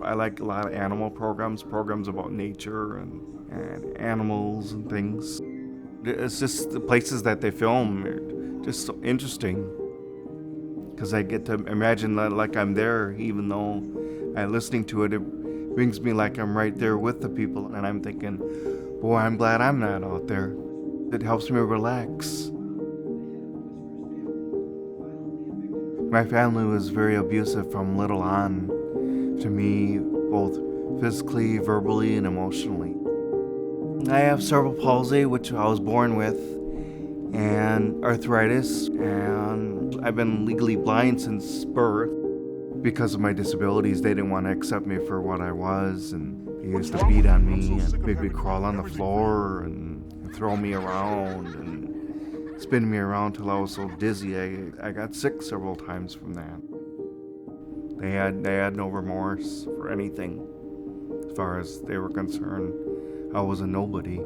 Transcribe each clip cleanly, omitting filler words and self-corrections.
I like a lot of animal programs about nature and animals and things. It's just the places that they film are just so interesting, because I get to imagine that like I'm there, even though listening to it, it brings me like I'm right there with the people, and I'm thinking, boy, I'm glad I'm not out there. It helps me relax. My family was very abusive from little on to me, both physically, verbally, and emotionally. I have cerebral palsy, which I was born with, and arthritis, and I've been legally blind since birth. Because of my disabilities, they didn't want to accept me for what I was, and they used to beat on me and make me crawl on the floor and throw me around and spin me around till I was so dizzy. I got sick several times from that. They had no remorse for anything. As far as they were concerned, I was a nobody.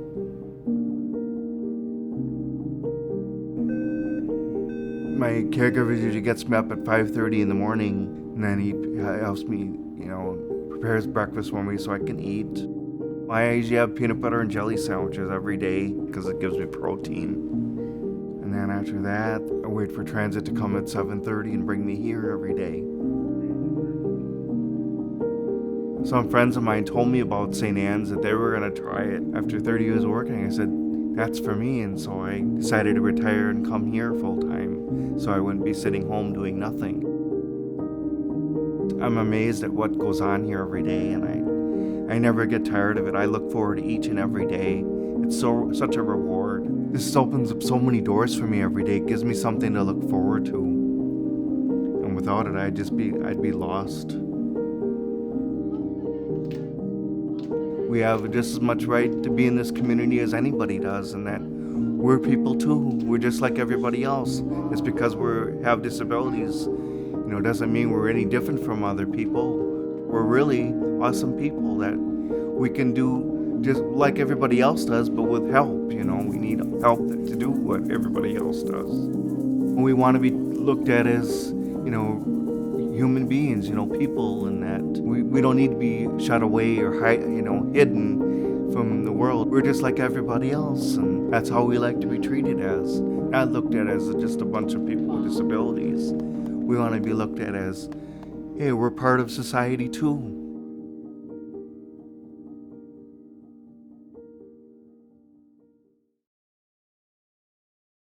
My caregiver usually gets me up at 5:30 in the morning, and then he helps me, prepares breakfast for me so I can eat. I usually have peanut butter and jelly sandwiches every day because it gives me protein. And then after that, I wait for transit to come at 7:30 and bring me here every day. Some friends of mine told me about St. Anne's, that they were going to try it after 30 years working. I said, that's for me, and so I decided to retire and come here full time so I wouldn't be sitting home doing nothing. I'm amazed at what goes on here every day, and I never get tired of it. I look forward to each and every day. It's such a reward. This opens up so many doors for me every day. It gives me something to look forward to. And without it, I'd be lost. We have just as much right to be in this community as anybody does, and that we're people too. We're just like everybody else. It's because we have disabilities, doesn't mean we're any different from other people. We're really awesome people that we can do just like everybody else does, but with help. We need help to do what everybody else does. We want to be looked at as, human beings, people, and that we don't need to be shut away or hidden from the world. We're just like everybody else, and that's how we like to be treated as. Not looked at as just a bunch of people with disabilities. We want to be looked at as, hey, we're part of society too.